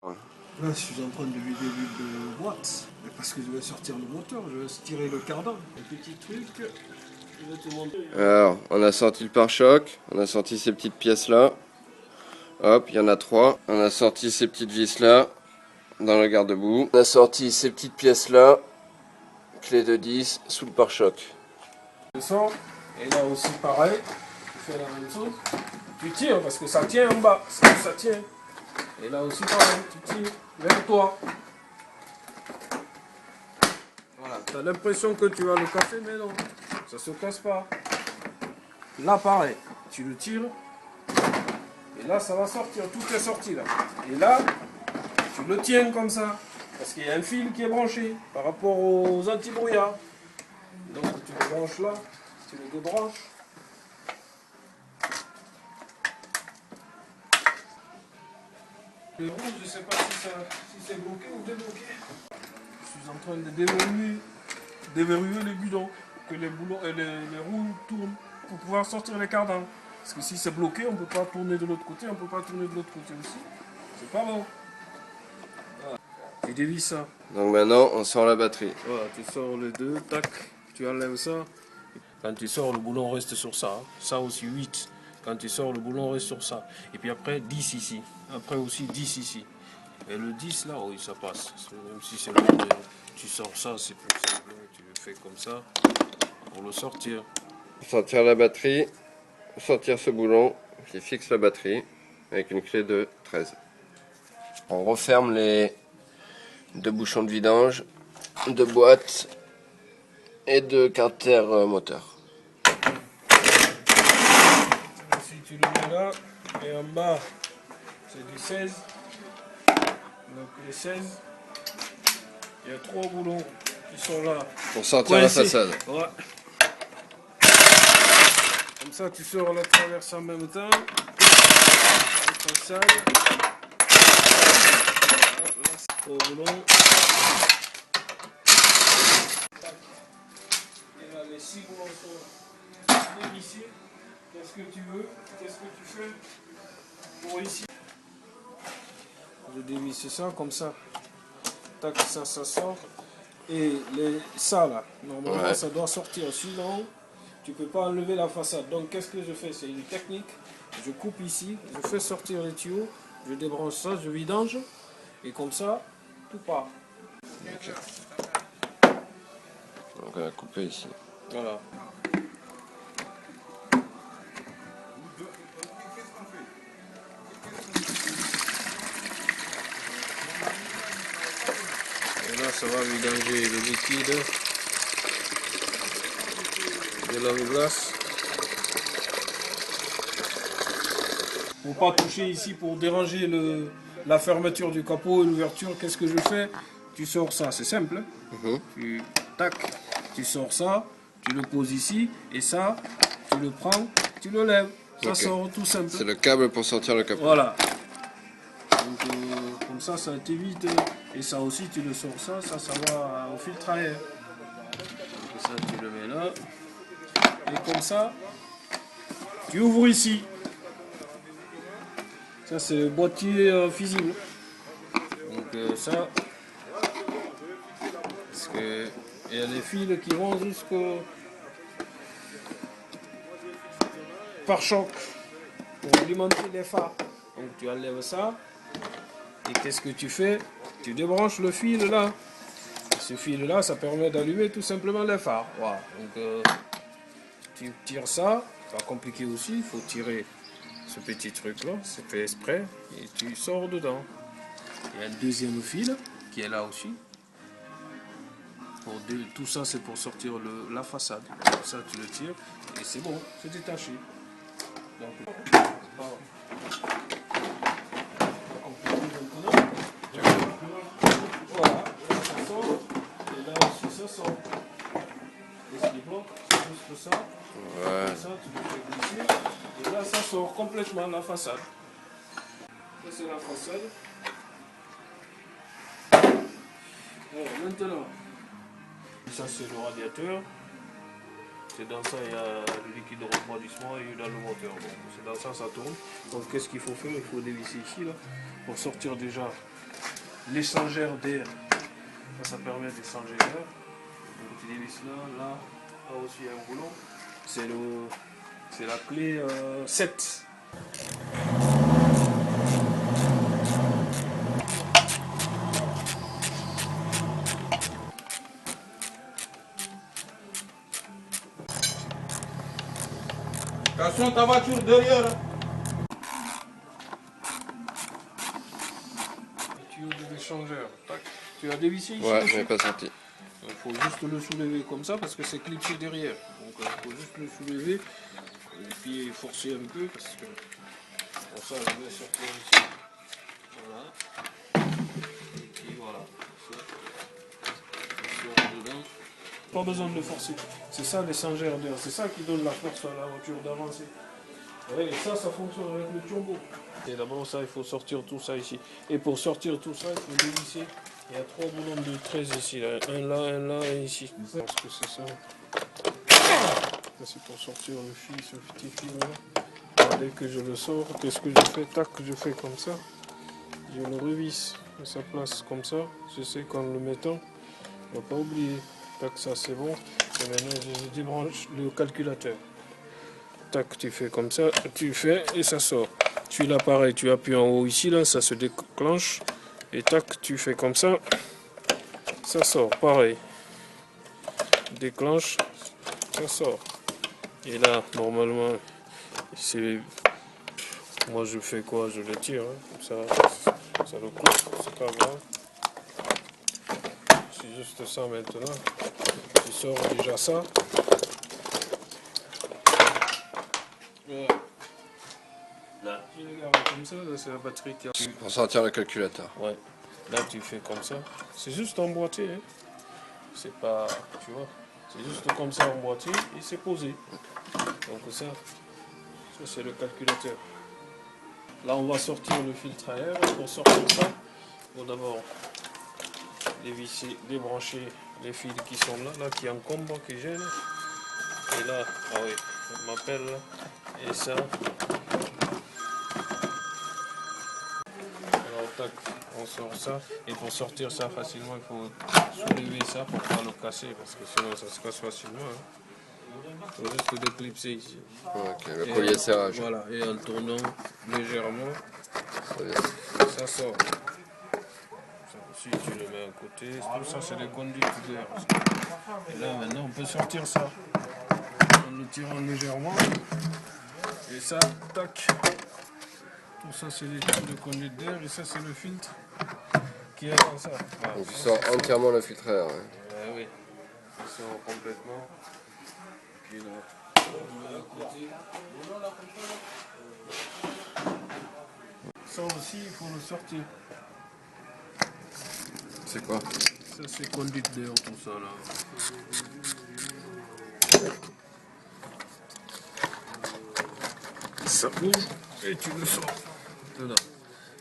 Là, je suis en train de vider l'huile de boîte. Parce que je vais sortir le moteur, je vais tirer le cardan. Un petit truc, je vais te montrer. Alors, on a sorti le pare-choc, on a sorti ces petites pièces là. Hop, il y en a 3. On a sorti ces petites vis là, dans le garde-boue. On a sorti ces petites pièces là, clé de 10, sous le pare-choc. Je sors, et là aussi pareil, tu fais la même chose. Tu tires parce que ça tient en bas, ça tient. Et là aussi pareil, tu tires vers toi. Voilà, tu as l'impression que tu vas le casser, mais non, ça se casse pas. Là pareil, tu le tires, et là ça va sortir, tout est sorti là. Et là, tu le tiens comme ça, parce qu'il y a un fil qui est branché par rapport aux anti-brouillards. Donc tu le branches là, tu le débranches. Le rouge, je ne sais pas si c'est bloqué ou débloqué. Je suis en train de déverrouiller les guidons, que les roues tournent pour pouvoir sortir les cardans. Parce que si c'est bloqué, on ne peut pas tourner de l'autre côté, on ne peut pas tourner de l'autre côté aussi. C'est pas bon. Voilà. Tu dévisses ça. Donc maintenant, on sort la batterie. Voilà, tu sors les deux, tac, tu enlèves ça. Quand tu sors, le boulon reste sur ça. Hein. Ça aussi, 8. Quand tu sors, le boulon reste sur ça. Et puis après, 10 ici. Après aussi, 10 ici. Et le 10 là, oui, ça passe. Même si c'est lourd, tu sors ça, c'est plus simple. Tu le fais comme ça pour le sortir. Sortir la batterie, sortir ce boulon qui fixe la batterie avec une clé de 13. On referme les deux bouchons de vidange, de boîte et de carter moteur. Si tu le mets là, et en bas, c'est du 16. Donc les 16, il y a 3 boulons qui sont là. Pour sortir la façade. Ouais. Comme ça, tu sors la traverse en même temps. La façade. Là, c'est 3 boulons. Et là, les 6 boulons sont dévissés. Qu'est-ce que tu veux? Qu'est-ce que tu fais pour ici? Je dévisse ça comme ça. Tac, ça sort. Et ça là, normalement Ouais. ça doit sortir. Sinon, tu peux pas enlever la façade. Donc qu'est-ce que je fais? C'est une technique. Je coupe ici, je fais sortir les tuyaux, je débranche ça, je vidange. Et comme ça, tout part. Okay. Donc on a coupé ici. Voilà. Et là, ça va vidanger le liquide de la glace. Pour pas toucher ici, pour déranger la fermeture du capot et l'ouverture, qu'est-ce que je fais? Tu sors ça, c'est simple. Tac, tu sors ça, tu le poses ici, et ça, tu le prends, tu le lèves. Ça sort tout simple. C'est le câble pour sortir le capot. Voilà. Donc, comme ça t'évite. Et ça aussi, tu le sors ça va au filtre à air. Donc ça, tu le mets là. Et comme ça, tu ouvres ici. Ça, c'est le boîtier fusible. Donc ça, parce que il y a des fils qui vont jusqu'au pare-choc pour alimenter les phares. Donc tu enlèves ça. Et qu'est-ce que tu fais? Tu débranches le fil là. Et ce fil là, ça permet d'allumer tout simplement les phares. Voilà. Donc tu tires ça. C'est pas compliqué aussi. Il faut tirer ce petit truc là. C'est fait exprès. Et tu sors dedans. Il y a un deuxième fil qui est là aussi. Tout ça c'est pour sortir la façade. Ça tu le tires et c'est bon, c'est détaché. Donc, voilà, ça sort. Et là aussi ça sort. Et ce qui bloque, c'est juste ça. Ouais. Et ça tu le fais glisser. Et là ça sort complètement la façade. Ça c'est la façade. Alors, maintenant, ça c'est le radiateur. C'est dans ça il y a le liquide de refroidissement et dans le moteur. Donc c'est dans ça tourne. Donc qu'est-ce qu'il faut faire? Il faut dévisser ici là pour sortir déjà l'échangeur d'air. Ça permet d'échanger l'air. Donc tu dévisses là aussi il y a un boulon. C'est la clé 7. Attention ta voiture derrière. Tuyau de l'échangeur. Tu as dévissé ici? Ouais, mais pas sorti. Il faut juste le soulever comme ça parce que c'est clipsé derrière. Donc il faut juste le soulever et puis forcer un peu parce que pour ça je vais sortir ici. Voilà. Et puis voilà. Ça sort dedans. Pas besoin de forcer. C'est ça l'échangeur d'air. C'est ça qui donne la force à la voiture d'avancer. Et ça fonctionne avec le turbo. Et d'abord ça, il faut sortir tout ça ici. Et pour sortir tout ça, il faut dévisser. Il y a 3 boulons de 13 ici. Là. Un là et ici. Je pense que c'est ça. Ça c'est pour sortir le fil, ce petit fil là. Dès que je le sors, qu'est-ce que je fais? Tac, je fais comme ça. Je le revisse à sa place comme ça. Je sais qu'en le mettant, on ne va pas oublier. Tac, ça c'est bon. Et maintenant je débranche le calculateur. Tac, tu fais comme ça, tu fais et ça sort. Celui-là pareil, tu appuies en haut ici, là, ça se déclenche. Et tac, tu fais comme ça, ça sort, pareil. Déclenche, ça sort. Et là, normalement, c'est... Moi je fais quoi? Je le tire, hein. Ça le coupe, c'est pas grave. C'est juste ça maintenant. Tu sors déjà ça. Voilà. Là, tu regardes comme ça, là c'est la batterie qui a... Pour sortir le calculateur. Ouais. Là tu fais comme ça. C'est juste emboîté, hein. C'est pas... Tu vois. C'est juste comme ça emboîté et c'est posé. Donc ça c'est le calculateur. Là on va sortir le filtre à air. Pour sortir ça, il faut d'abord dévisser, débrancher les fils qui sont là qui encombrent, qui gênent. Et là, ah oui, on m'appelle là. Et ça. Alors tac, on sort ça. Et pour sortir ça facilement, il faut soulever ça pour ne pas le casser parce que sinon ça se casse facilement. Hein. Il faut juste le déclipser ici. Ok, le collier de serrage. Voilà, et en tournant légèrement, ça sort. Ça aussi, tu le mets à côté. Tout ça, c'est des conduites d'air. Et là, maintenant, on peut sortir ça. En le tirant légèrement. Et ça, tac. Tout ça, c'est des tubes de conduite d'air. Et ça, c'est le filtre qui est dans ça. Voilà. Donc tu sors entièrement le filtre à air. Ouais. Oui, il sort complètement. Puis là, on met à côté. Ça aussi, il faut le sortir. C'est quoi? Ça, c'est conduite d'air, tout ça là. Ça ouvre et tu le sors. Dedans.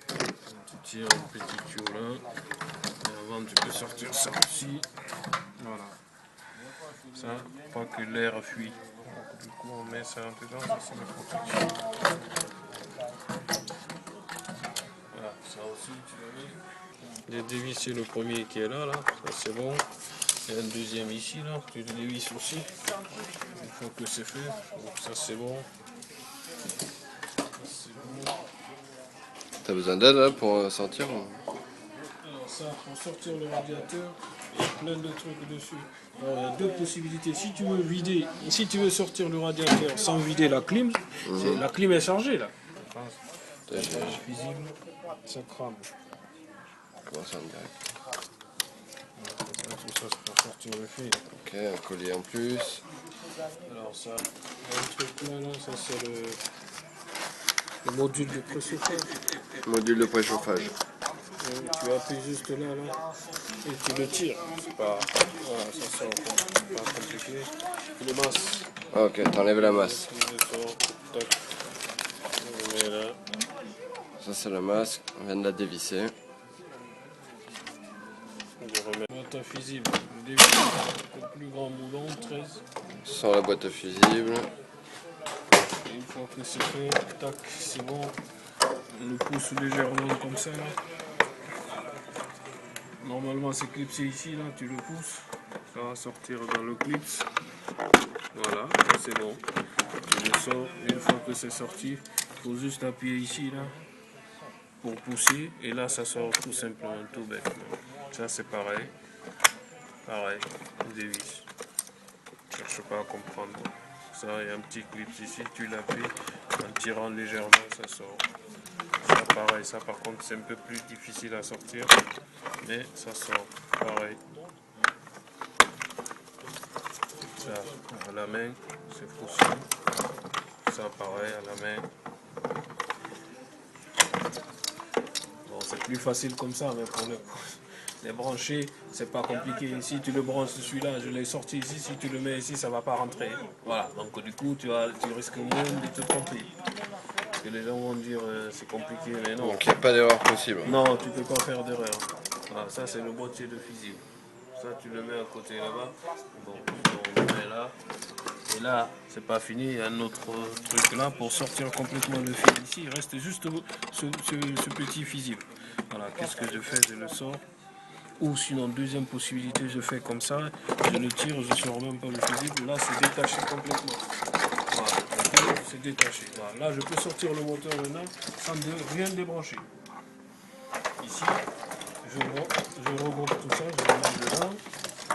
Tu tires un petit tuyau là. Et avant, tu peux sortir ça aussi. Voilà. Ça, pas que l'air fuit. Donc, du coup, on met ça dedans. Ça, c'est la protection. Voilà, ça aussi, tu le mets. J'ai dévissé le premier qui est là, ça c'est bon. Il y a un deuxième ici, là, tu le dévisses aussi. Une fois que c'est fait, donc ça c'est bon. T'as besoin d'aide là pour sortir? Alors ça, pour sortir le radiateur, il y a plein de trucs dessus. Alors, il y a deux possibilités. Si tu veux vider, si tu veux sortir le radiateur sans vider la clim, la clim est chargée là. C'est visible, ça crame. Comment ça en direct? Tout ça c'est pour sortir le fil. Ok, un collier en plus. Alors ça, un truc là, ça c'est le module de préchauffage. Module de préchauffage. Tu appuies juste là, et tu le tires. C'est pas, voilà, ça sort, pas compliqué. Une masse. Ok, t'enlèves la masse. Tu le sors, tac. On le met là. Ça c'est la masse, on vient de la dévisser. Je remets la boîte à fusible. Je dévisse le plus grand moulon, 13. Sans la boîte à fusible. Et une fois que c'est fait, tac, c'est bon. On le pousse légèrement comme ça là. Normalement c'est clipsé ici, là, tu le pousses, ça va sortir dans le clips. Voilà, c'est bon. Tu le sors, une fois que c'est sorti, il faut juste appuyer ici, là, pour pousser, et là ça sort tout simplement, tout bêtement. Ça c'est pareil, des vis. Cherche pas à comprendre. Ça, il y a un petit clip ici, tu l'appuies, en tirant légèrement, ça sort. Ça pareil, ça par contre c'est un peu plus difficile à sortir, mais ça sort, pareil. Ça, à la main, c'est possible. Ça pareil, à la main. Bon, c'est plus facile comme ça, mais pour les brancher, c'est pas compliqué. Ici, tu le branches celui-là, je l'ai sorti ici, si tu le mets ici, ça va pas rentrer. Voilà, donc du coup, tu risques moins de te tromper. Parce que les gens vont dire c'est compliqué, mais non. Donc il n'y a pas d'erreur possible. Non, tu peux pas faire d'erreur. Voilà, ça c'est le boîtier de fusible. Ça tu le mets à côté là-bas. Bon, on le met là. Et là, c'est pas fini, il y a un autre truc là pour sortir complètement le fil ici. Il reste juste ce petit fusible. Voilà, qu'est-ce que je fais? Je le sors. Ou sinon, deuxième possibilité, je fais comme ça. Je le tire, je sors même pas le fusible. Là, c'est détaché complètement. Voilà, c'est détaché. Voilà. Là, je peux sortir le moteur maintenant sans rien débrancher. Ici, je regroupe tout ça, je le mets dedans,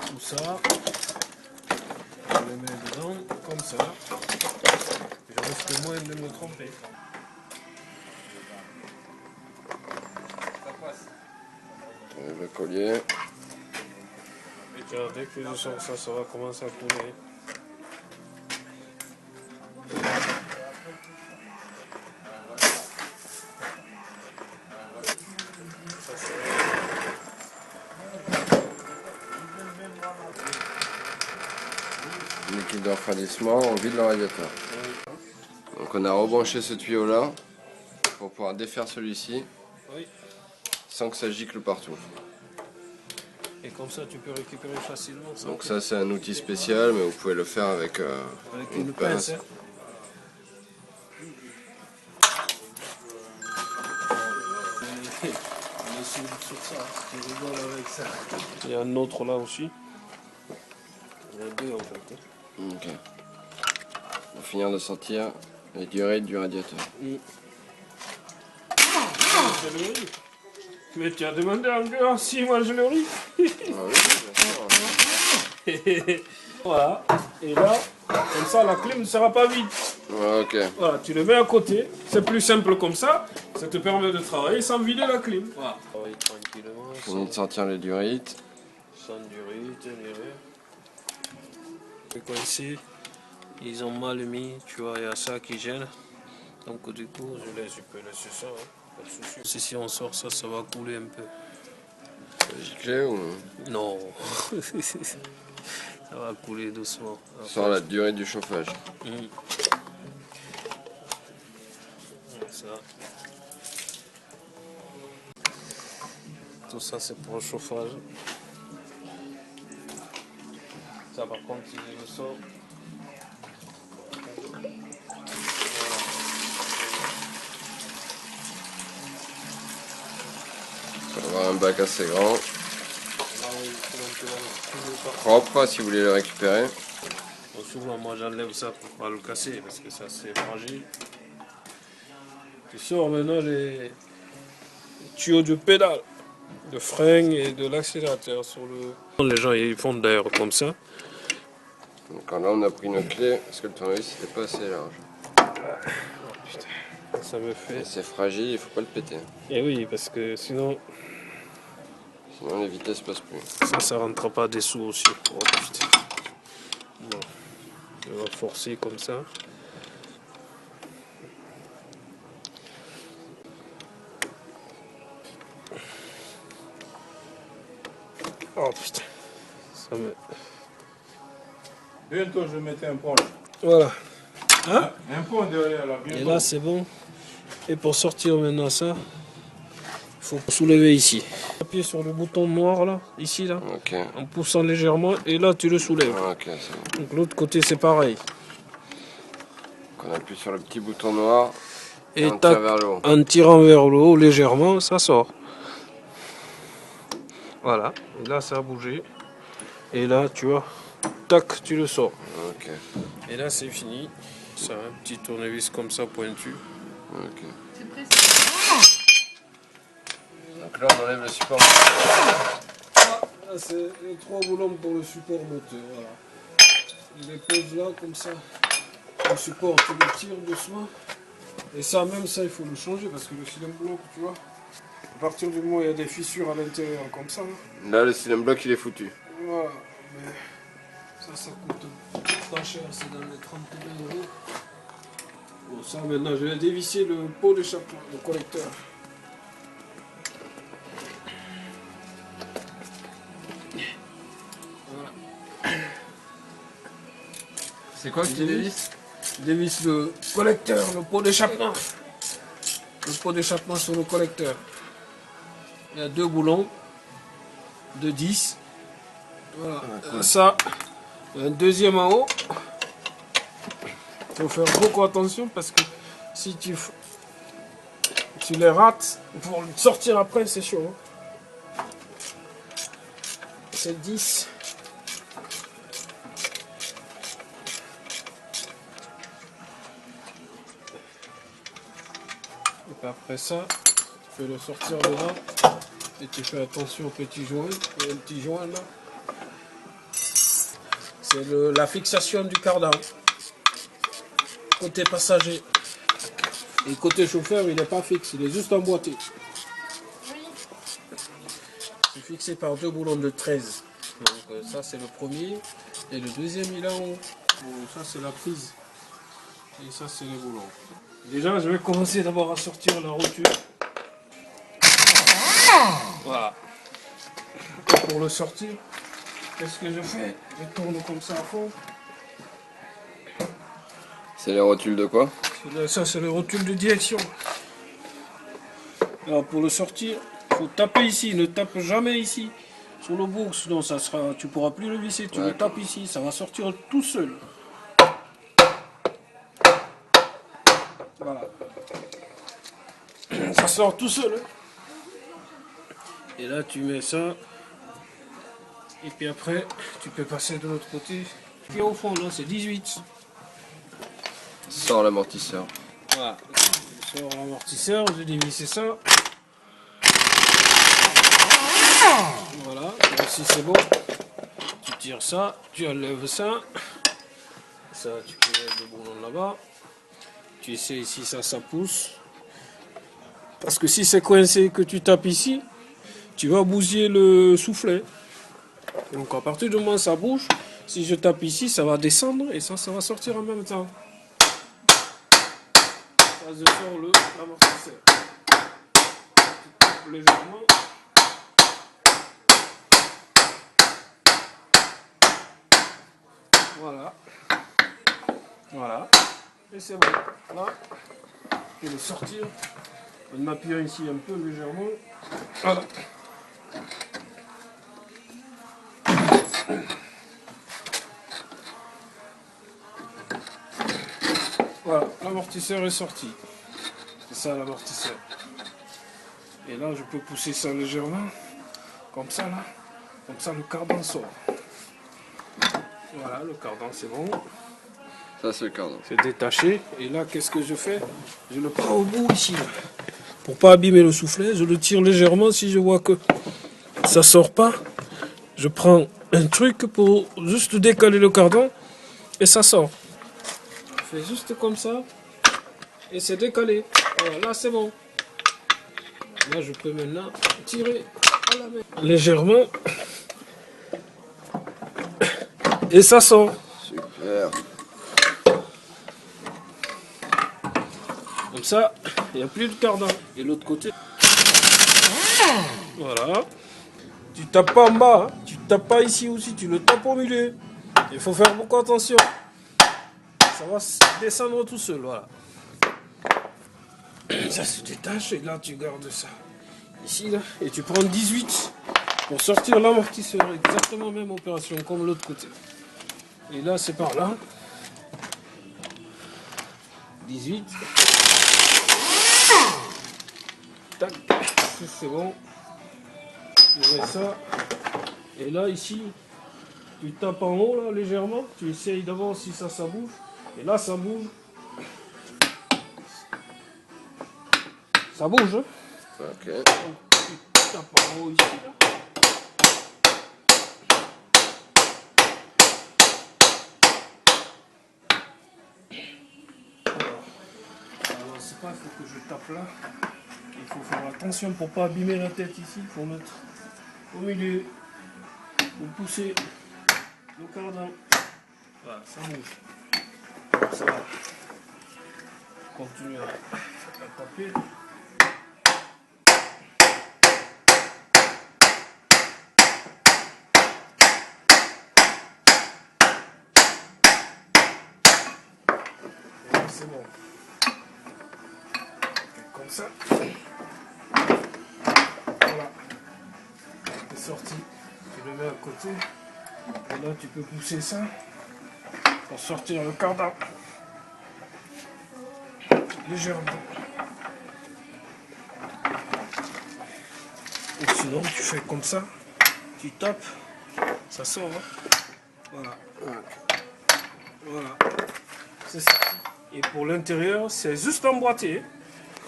tout ça, je le mets dedans, comme ça, je risque moins de me tromper. Le collier. Et tiens, dès que je sors ça, ça va commencer à couler. Liquide de refroidissement, on vide le radiateur. Donc on a rebranché ce tuyau là pour pouvoir défaire celui-ci Oui. sans que ça gicle partout. Et comme ça, tu peux récupérer facilement. Donc ça c'est un outil spécial, mais vous pouvez le faire avec, une pince. Hein. Sur ça, tu rigoles avec ça. Il y a un autre là aussi. Il y en a deux en fait. Ok. On va finir de sortir les durées du radiateur. C'est le riz. Mais tu as demandé encore si moi je le riz. Ah oui, bien sûr. Voilà. Et là, comme ça, la clé ne sera pas vide. Ouais, ok. Voilà, tu le mets à côté. C'est plus simple comme ça. Ça te permet de travailler sans vider la clim. Voilà. Travaille tranquillement. Fini de sortir les durites. Sans durite, ni rien. Ici, ils ont mal mis, tu vois, il y a ça qui gêne. Donc du coup, je peux laisser ça, hein, pas de souci. Si on sort ça, ça va couler un peu. Giclé ou Non, ça va couler doucement. sans la durée du chauffage. Ça. Tout ça, c'est pour le chauffage. Ça, par contre, si je le sors. On va avoir un bac assez grand. Propre si vous voulez le récupérer. Bon, souvent, moi j'enlève ça pour pas le casser parce que ça c'est fragile. Tu sors maintenant les tuyaux de pédale, de frein et de l'accélérateur sur le. Les gens ils font d'ailleurs comme ça. Donc là on a pris une clé parce que le tournevis c'était pas assez large. Oh, putain, ça me fait. C'est fragile, il faut pas le péter. Et oui, parce que sinon les vitesses passent plus. ça rentre pas dessous aussi. Oh, putain. Bon, on va forcer comme ça. Oh putain, ça me. Bientôt je vais mettre un pont. Voilà. Hein? Un pont derrière là, bientôt. Et là c'est bon. Et pour sortir maintenant ça, il faut soulever ici. Appuyer sur le bouton noir là, ici là, Ok. en poussant légèrement et là tu le soulèves. Ok, c'est bon. Donc l'autre côté c'est pareil. Donc, on appuie sur le petit bouton noir et on tac, tire vers le haut. en tirant vers le haut légèrement, ça sort. Voilà, et là ça a bougé. Et là, tu vois, tac, tu le sors. Ok. Et là, c'est fini. Ça a un petit tournevis comme ça, pointu. Ok. C'est précis. Donc là, on enlève le support. Là, c'est les 3 boulons pour le support moteur. Voilà. Il les pose là, comme ça. Le support, tu le tires doucement. Et ça, même ça, il faut le changer parce que le cylindre bloc, tu vois, à partir du moment où il y a des fissures à l'intérieur, comme ça. Là, le cylindre bloc, il est foutu. Voilà. Mais ça coûte pas cher, c'est dans les 32 euros. Bon, ça, maintenant, je vais dévisser le pot d'échappement, le collecteur. C'est quoi que tu dévisses? Je dévisse le collecteur, le pot d'échappement. Le pot d'échappement sur le collecteur. Il y a 2 boulons de 10. Voilà. Ça, un deuxième en haut. Il faut faire beaucoup attention parce que si tu les rates, pour le sortir après, c'est chaud. Hein. C'est 10. Et puis après ça, tu peux le sortir dedans. Et tu fais attention au petit joint. Il y a un petit joint là. C'est la fixation du cardan. Côté passager. Et côté chauffeur, il n'est pas fixe, il est juste emboîté. C'est fixé par 2 boulons de 13. Donc ça c'est le premier. Et le deuxième il est en haut. Bon, ça c'est la prise. Et ça c'est les boulons. Déjà je vais commencer d'abord à sortir la rotule. Voilà. Et pour le sortir, qu'est-ce que je fais? Je tourne comme ça à fond. C'est les rotules de quoi? Ça c'est le rotule de direction. Alors pour le sortir, il faut taper ici, ne tape jamais ici sur le bouc, sinon ça sera, tu pourras plus le visser, tu le tapes ici, ça va sortir tout seul. Voilà. Ça sort tout seul. Et là tu mets ça. Et puis après, tu peux passer de l'autre côté. Puis au fond là c'est 18. Sors l'amortisseur. Voilà. Je sors l'amortisseur, je dévisse ça. Voilà, ici c'est bon. Tu tires ça, tu enlèves ça. Ça, tu peux mettre le boulon là-bas. Tu essaies ici, ça pousse. Parce que si c'est coincé que tu tapes ici, tu vas bousiller le soufflet. Donc à partir du moment où ça bouge, si je tape ici, ça va descendre et ça va sortir en même temps. Ça, je sors l'amortisseur. Tu tapes légèrement. Voilà. Voilà. Et c'est bon. Là, je vais le sortir. En m'appuyant ici un peu légèrement. Voilà. Voilà, l'amortisseur est sorti. C'est ça l'amortisseur. Et là, je peux pousser ça légèrement. Comme ça, là. Comme ça, le cardan sort. Voilà, le cardan, c'est bon. Ça, c'est le cardan. C'est détaché. Et là, qu'est-ce que je fais? Je le prends au bout ici. Là. Pour pas abîmer le soufflet, je le tire légèrement. Si je vois que ça sort pas, je prends un truc pour juste décaler le cardan et ça sort. Je fais juste comme ça et c'est décalé. Voilà, là, c'est bon. Là, je peux maintenant tirer à la main. Légèrement. Et ça sort. Super. Comme ça, il n'y a plus de cardan. Et l'autre côté. Voilà. Tu tapes pas en bas, hein. Tu tapes pas ici aussi, tu le tapes au milieu. Il faut faire beaucoup attention. Ça va descendre tout seul, voilà. Ça se détache et là tu gardes ça. Ici, là. Et tu prends 18 pour sortir l'amortisseur. Exactement même opération comme l'autre côté. Et là c'est par là. 18. Tac, c'est bon. Tu mets ça. Et là, ici, tu tapes en haut, là, légèrement. Tu essayes d'abord si ça bouge. Et là, ça bouge. Ça bouge, hein? Ok. Donc, tu tapes en haut ici, là. Alors, c'est pas, il faut que je tape là. Il faut faire attention pour pas abîmer la tête ici. Il faut mettre au milieu. Pour pousser le cardan. Voilà, ça bouge. Ça va. Continue à taper. Voilà, c'est bon. Et comme ça. Voilà. C'est sorti. Tu le mets à côté. Et là, tu peux pousser ça pour sortir le cardan. Légèrement. Ou sinon, tu fais comme ça. Tu tapes. Ça sort. Hein. Voilà. Voilà. C'est sorti. Et pour l'intérieur, c'est juste emboîté.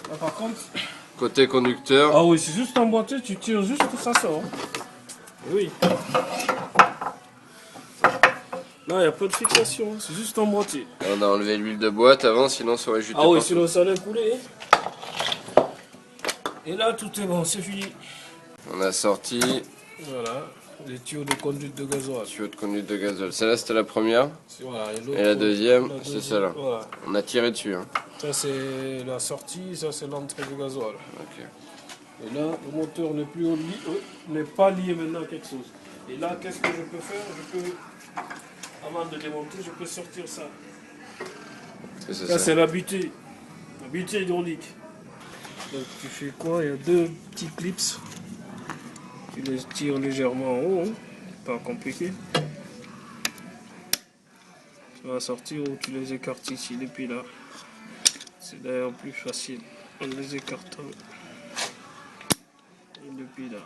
Là, par contre. Côté conducteur. Ah oui, c'est juste emboîté. Tu tires juste, ça sort. Oui. Là, il n'y a pas de fixation, c'est juste emboîté. On a enlevé l'huile de boîte avant, sinon ça aurait juté. Ah oui, partout. sinon ça allait couler. Et là, tout est bon, c'est fini. On a sorti Voilà, les tuyaux de conduite de gasoil. tuyau de conduite de gazole. Celle-là c'était la première. Voilà, Et la deuxième, c'est deuxième, celle-là. Voilà. On a tiré dessus. Hein. Ça, c'est la sortie, ça, c'est l'entrée de gasoil. Ok. Et là, le moteur n'est pas lié maintenant à quelque chose. Et là, qu'est-ce que je peux faire? Je peux, avant de démonter, je peux sortir ça. C'est Ça, ça. c'est la butée hydraulique. Donc, tu fais quoi? Il y a deux petits clips. Tu les tires légèrement en haut, hein. Pas compliqué. Tu vas sortir ou tu les écartes ici, depuis là. C'est d'ailleurs plus facile en les écartant. Et depuis là.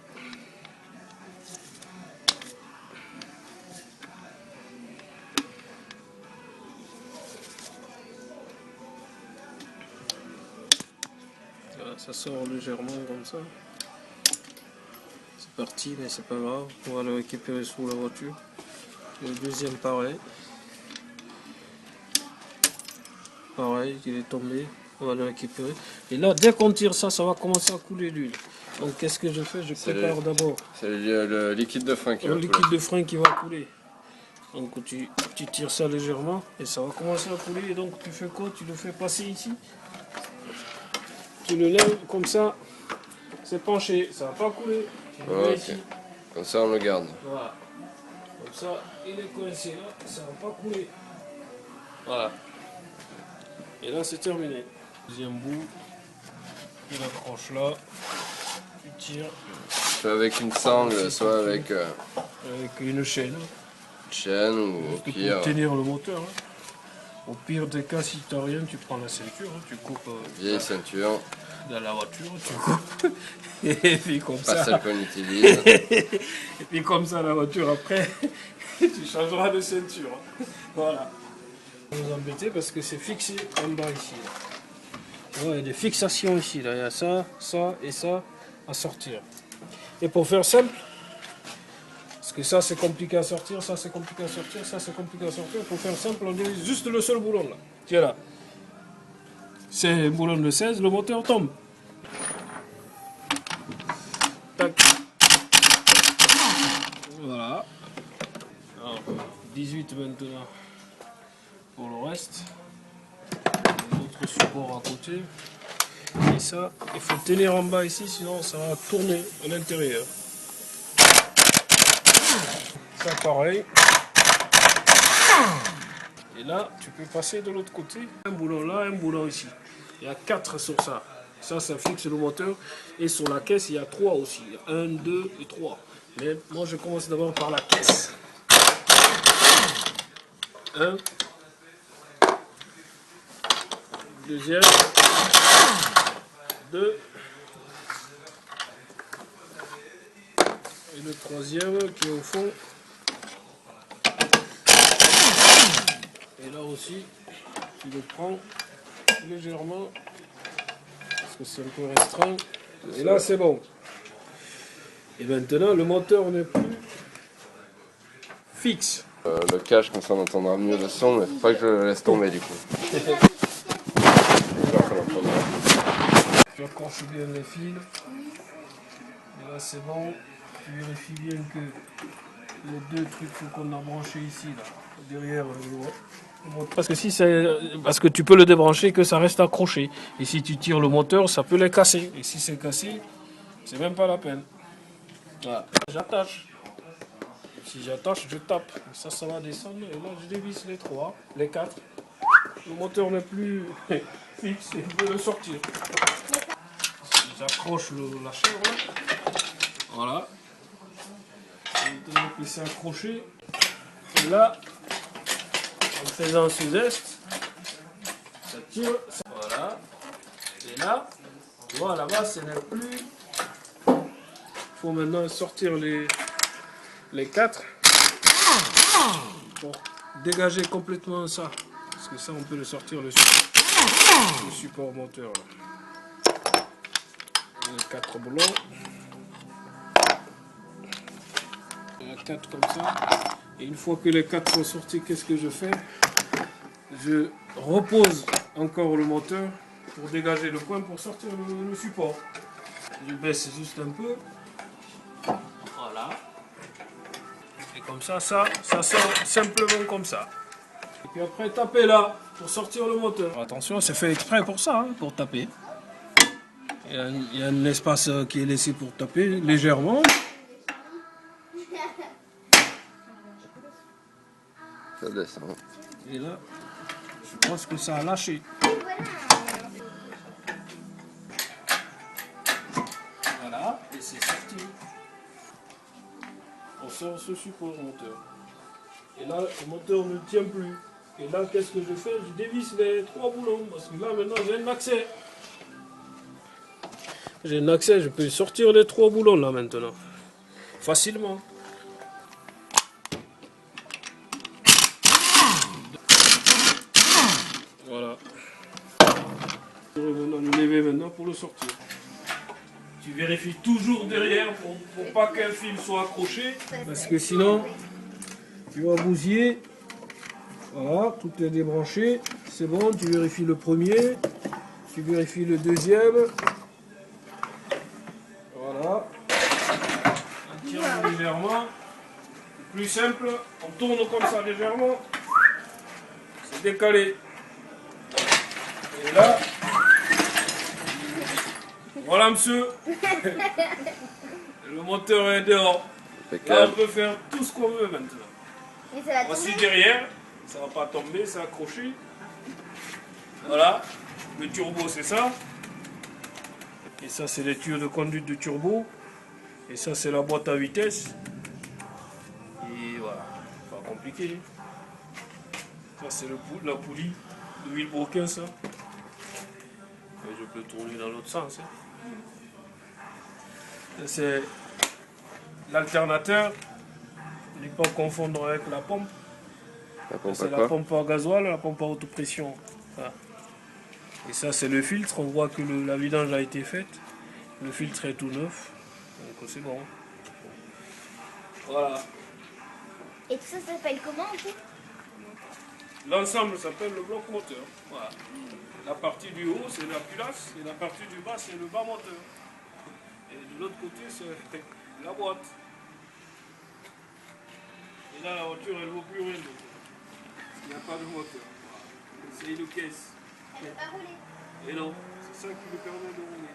Voilà, ça sort légèrement comme ça. C'est parti, mais c'est pas grave. On va le récupérer sous la voiture. Le deuxième, pareil. Pareil, il est tombé. On va le récupérer. Et là, dès qu'on tire ça, ça va commencer à couler l'huile. Donc, qu'est-ce que je fais? Je prépare d'abord C'est le liquide de frein qui va le couler. liquide de frein qui va couler. Donc, tu tires ça légèrement et ça va commencer à couler. Et donc, tu fais quoi? Tu le fais passer ici. Tu le lèves comme ça. C'est penché. Ça va pas couler. Tu le mets Ok. ici. Comme ça on le garde. Voilà. Comme ça, il est coincé là, ça va pas couler. Voilà. Et là, c'est terminé. Deuxième bout, tu l'accroches là, tu tires Soit avec une sangle, soit avec avec une chaîne. une chaîne ou au Pour pire tenir le moteur. Hein. Au pire des cas, si tu n'as rien, tu prends la ceinture, hein, tu coupes vieille ceinture, dans la voiture, tu coupes. Et puis comme pas ça. celle qu'on utilise. Et puis comme ça, la voiture après, tu changeras de ceinture. Hein. Voilà. Vous embêtez parce que c'est fixé en bas ici. Là. Ouais, il y a des fixations ici. Là. Il y a ça, ça et ça à sortir. Et pour faire simple, parce que ça c'est compliqué à sortir, ça c'est compliqué à sortir, ça c'est compliqué à sortir. Pour faire simple, on divise juste le seul boulon là. Tiens là. C'est un boulon de 16, le moteur tombe. Tac. Voilà. Alors, 18 maintenant pour le reste. D'autres supports à côté. Et ça, il faut tenir en bas ici, sinon ça va tourner à l'intérieur. Ça pareil. Et là, tu peux passer de l'autre côté. Un boulon là, un boulon ici. Il y a 4 sur ça. Ça fixe le moteur. Et sur la caisse, il y a 3 aussi. 1, 2 et 3. Mais moi, je commence d'abord par la caisse. 1. Deuxième. 2. Et le troisième qui est au fond. Et là aussi, tu le prends légèrement. Parce que c'est un peu restreint. Et là, c'est bon. Et maintenant, le moteur n'est plus fixe. Le cache, comme ça on entendra mieux le son, mais faut pas que je le laisse tomber du coup. Tu accroches bien les fils. Et là, c'est bon. Tu vérifies bien que les deux trucs qu'on a branchés ici, là, derrière le moteur. Parce que tu peux le débrancher que ça reste accroché. Et si tu tires le moteur, ça peut les casser. Et si c'est cassé, c'est même pas la peine. Voilà. J'attache. Si j'attache, je tape. Ça va descendre. Et là, je dévisse les trois, les quatre. Le moteur n'est plus fixe et je peux le sortir. J'accroche la chèvre là. Voilà. Maintenant que c'est accroché. Et là, en faisant sud-est, ça tire. Voilà. Et là, tu vois là-bas, ce n'est plus. Il faut maintenant sortir les quatre pour dégager complètement ça. Parce que ça, on peut le sortir le support moteur. Là. Les quatre boulons. Il y a quatre comme ça. Et une fois que les quatre sont sortis, qu'est-ce que je fais? Je repose encore le moteur pour dégager le coin pour sortir le support. Je baisse juste un peu. Voilà. Et comme ça sort simplement comme ça. Et puis après, taper là pour sortir le moteur. Attention, c'est fait exprès pour ça, hein, pour taper. Il y a un espace qui est laissé pour taper légèrement. Ça descend. Et là, je pense que ça a lâché. Voilà, et c'est sorti. On sort ce support moteur. Et là, le moteur ne tient plus. Et là, qu'est-ce que je fais? Je dévisse les trois boulons. Parce que là, maintenant, j'ai un accès. J'ai un accès, je peux sortir les trois boulons là maintenant. Facilement. Voilà. Je vais maintenant le lever maintenant pour le sortir. Tu vérifies toujours derrière pour pas qu'un fil soit accroché. Parce que sinon, tu vas bousiller. Voilà, tout est débranché. C'est bon, tu vérifies le premier. Tu vérifies le deuxième. Voilà. On tire légèrement. Plus simple, on tourne comme ça légèrement. C'est décalé. Et là, voilà monsieur. Le moteur est dehors. Là, on peut faire tout ce qu'on veut maintenant. Mais ça va Voici tomber. derrière, ça va pas tomber, c'est accroché. Voilà, le turbo c'est ça. Et ça c'est les tuyaux de conduite de turbo. Et ça c'est la boîte à vitesse. Et voilà, pas compliqué. Ça c'est la poulie de Wilbroquin ça. Et je peux tourner dans l'autre sens. Hein. C'est l'alternateur. Ne pas confondre avec la pompe. La pompe à C'est la quoi? pompe à gasoil, la pompe à haute pression. Voilà. Et ça c'est le filtre, on voit que la vidange a été faite. Le filtre est tout neuf. Donc c'est bon. Voilà. Et tout ça s'appelle comment en fait? L'ensemble s'appelle le bloc moteur. Voilà. La partie du haut c'est la culasse et la partie du bas c'est le bas moteur. Et de l'autre côté c'est la boîte. Et là la voiture elle ne vaut plus rien. Il n'y a pas de moteur. Voilà. C'est une caisse. Elle peut pas rouler. Et non, c'est ça qui lui permet de rouler.